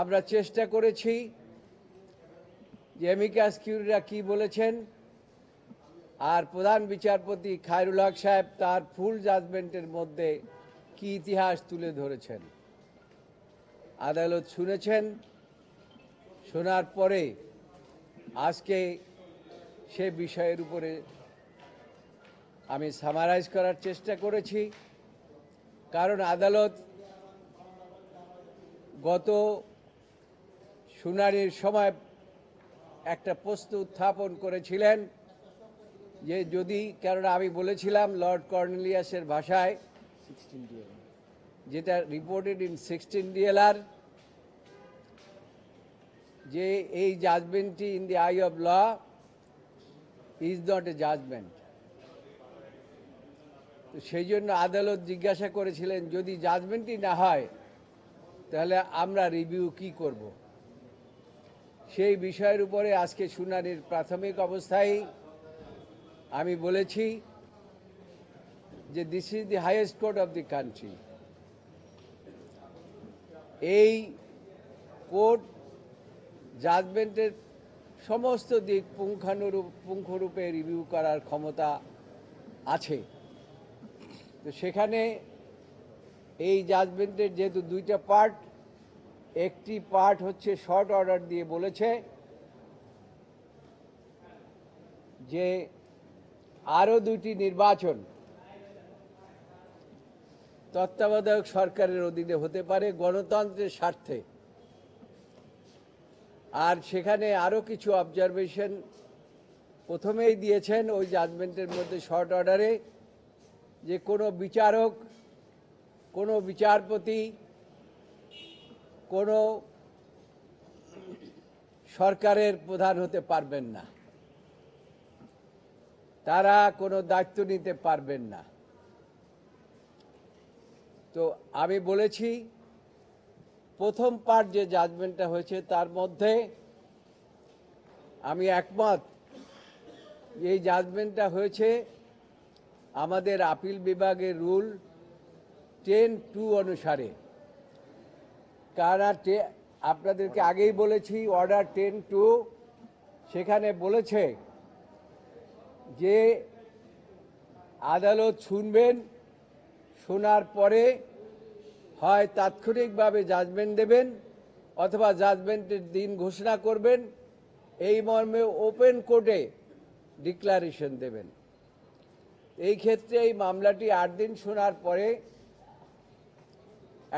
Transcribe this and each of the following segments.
আমরা চেষ্টা করেছি যে অ্যামিকাস কিউরিরা কি বলেছেন আর প্রধান বিচারপতি খায়রুল হক সাহেব তার ফুল জাজমেন্টের মধ্যে কি ইতিহাস তুলে ধরেছেন। আদালত শুনেছেন, শোনার পরে আজকে সে বিষয়ের উপরে আমি সামারাইজ করার চেষ্টা করেছি। কারণ আদালত গত শুনানির সময় একটা প্রশ্ন উত্থাপন করেছিলেন যে যদি, কারণ আমি বলেছিলাম লর্ড কর্নেলিয়াসের ভাষায়, যেটা রিপোর্টেড ইন 16 DLR, যে এই জাজমেন্টটি in the eye of law is not a judgment. তো সেই জন্য আদালত জিজ্ঞাসা করেছিলেন যদি জাজমেন্টই না হয় তাহলে আমরা রিভিউ কি করব। সেই বিষয়ের উপরে আজকে শুনানির প্রাথমিক অবস্থায় আমি বলেছি যে this is the highest court of the country. এই কোর্ট জাজমেন্টের সমস্ত দিক পুঙ্খানুপুঙ্খরূপে রিভিউ করার ক্ষমতা আছে। তো সেখানে এই জাজমেন্টের যেহেতু দুইটা পার্ট, একটি পার্ট হচ্ছে শর্ট অর্ডার দিয়ে বলেছে যে আরও দুটি নির্বাচন তত্ত্বাবধায়ক সরকারের অধীনে হতে পারে গণতন্ত্রের স্বার্থে। আর সেখানে আরও কিছু অবজারভেশন প্রথমেই দিয়েছেন ওই জাজমেন্টের মধ্যে শর্ট অর্ডারে, যে কোনো বিচারক, কোনো বিচারপতি, কোনো সরকারের প্রধান হতে পারবেন না, তারা কোনো দায়িত্ব নিতে পারবেন না। তো আমি বলেছি প্রথম পার্ট যে জাজমেন্টটা হয়েছে তার মধ্যে আমি একমত। এই জাজমেন্টটা হয়েছে আমাদের আপিল বিভাগের রুল 10(2) অনুসারে। কারণ আপনাদেরকে আগেই বলেছি অর্ডার 10(2) সেখানে বলেছে যে আদালত শুনবেন, শোনার পরে হয় তাৎক্ষণিকভাবে জাজমেন্ট দেবেন অথবা জাজমেন্টের দিন ঘোষণা করবেন, এই মর্মে ওপেন কোর্টে ডিক্লারেশন দেবেন। এই ক্ষেত্রে এই মামলাটি 8 দিন শোনার পরে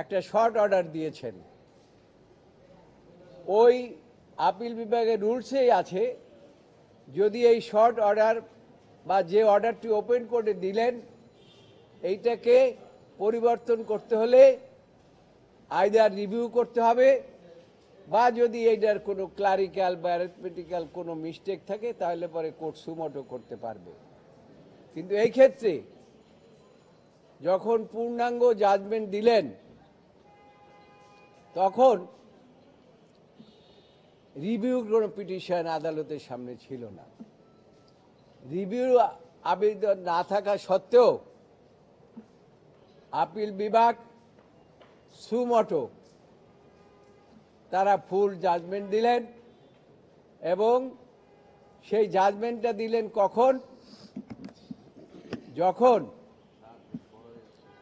একটা শর্ট অর্ডার দিয়েছেন। ওই আপিল বিভাগের রুলসেই আছে যদি এই শর্ট অর্ডার বা যে অর্ডারটি ওপেন কোর্টে দিলেন এইটাকে পরিবর্তন করতে হলে আইদার রিভিউ করতে হবে বা যদি এইটার কোনো ক্লারিক্যাল বা অ্যারিথমেটিক্যাল কোনো মিস্টেক থাকে তাহলে পরে কোর্ট সুমোটো করতে পারবে। কিন্তু এই ক্ষেত্রে যখন পূর্ণাঙ্গ জাজমেন্ট দিলেন তখন রিভিউ কোনো পিটিশন আদালতের সামনে ছিল না। রিভিউ আবেদন না থাকা সত্ত্বেও আপিল বিভাগ সুমোটো তারা ফুল জাজমেন্ট দিলেন এবং সেই জাজমেন্টটা দিলেন কখন? যখন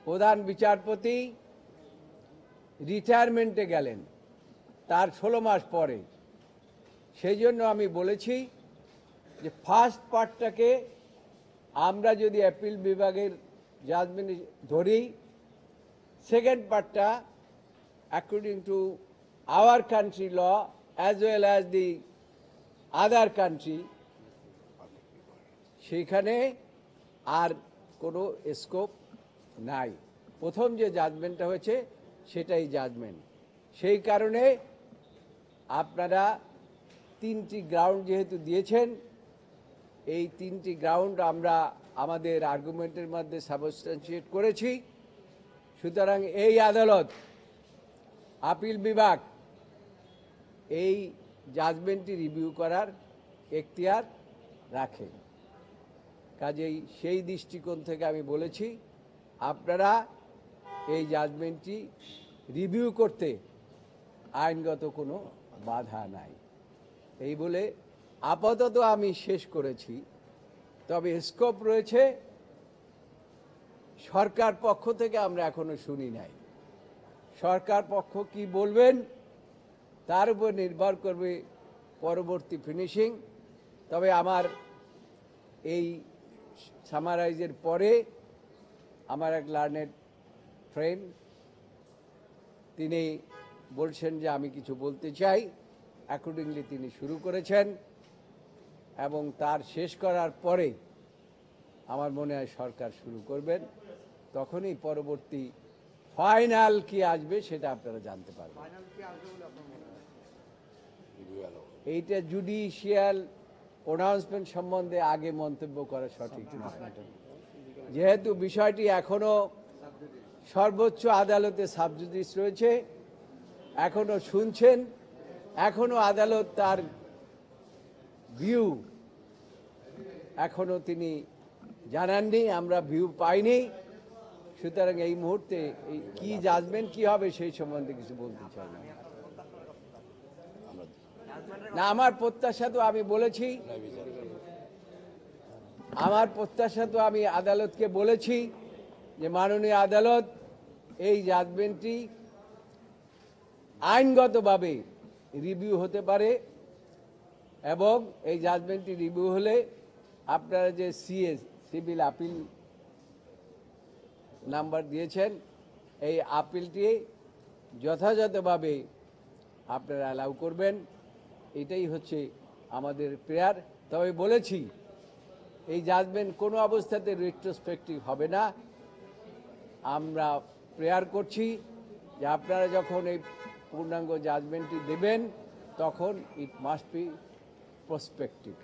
প্রধান বিচারপতি রিটায়ারমেন্টে গেলেন তার 16 মাস পরে। সেই জন্য আমি বলেছি যে ফার্স্ট পার্টটাকে আমরা যদি অ্যাপিল বিভাগের জাজমেন্ট ধরি, সেকেন্ড পার্টটা according to our country law as well as the other country, সেখানে আর কোনো স্কোপ নাই। প্রথম যে জাজমেন্টটা হয়েছে সেটাই জাজমেন্ট। সেই কারণে আপনারা 3টি গ্রাউন্ড যেহেতু দিয়েছেন, এই 3টি গ্রাউন্ড আমরা আমাদের আর্গুমেন্টের মধ্যে সাবস্ট্যান্সিয়েট করেছি। সুতরাং এই আদালত, আপিল বিভাগ এই জাজমেন্টটি রিভিউ করার এখতিয়ার রাখে। কাজেই সেই দৃষ্টিকোণ থেকে আমি বলেছি আপনারা এই জাজমেন্টটি রিভিউ করতে আইনগত কোনো বাধা নাই। এই বলে আপাতত আমি শেষ করেছি। তবে স্কোপ রয়েছে, সরকার পক্ষ থেকে আমরা এখনো শুনি নাই। সরকার পক্ষ কি বলবেন তার উপর নির্ভর করবে পরবর্তী ফিনিশিং। তবে আমার এই সামারাইজের পরে আমার এক লার্নেড ফ্রেন্ড তিনি বলছেন যে আমি কিছু বলতে চাই, অ্যাকর্ডিংলি তিনি শুরু করেছেন এবং তার শেষ করার পরে আমার মনে হয় সরকার শুরু করবেন। তখনই পরবর্তী ফাইনাল কি আসবে সেটা আপনারা জানতে পারবেন। এইটা জুডিশিয়াল প্রোনাউন্সমেন্ট সম্বন্ধে আগে মন্তব্য করা সঠিক না, যেহেতু বিষয়টি এখনো সর্বোচ্চ আদালতে সাবজুডিস রয়েছে, এখনো শুনছেন, এখনো আদালত তার ভিউ এখনো তিনি জানাননি, আমরা ভিউ পাইনি। সুতরাং এই মুহূর্তে এই কি জাজমেন্ট কি হবে সেই সম্বন্ধে কিছু বলতে চাই না। আমার প্রত্যাশা তো আমি বলেছি, আমার প্রত্যাশা তো আমি আদালতকে বলেছি যে মাননীয় আদালত এই জাজমেন্টটি আইনগতভাবে রিভিউ হতে পারে এবং এই জাজমেন্টটি রিভিউ হলে আপনারা যে সিভিল আপিল নাম্বার দিয়েছেন, এই আপিলটি যথাযথভাবে আপনারা অ্যালাউ করবেন, এটাই হচ্ছে আমাদের প্রেয়ার। তবে বলেছি এই জাজমেন্ট কোনো অবস্থাতে রেট্রোস্পেক্টিভ হবে না। আমরা প্রেয়ার করছি যে আপনারা যখন এই পূর্ণাঙ্গ জাজমেন্টটি দেবেন তখন ইট মাস্ট বি প্রসপেক্টিভ।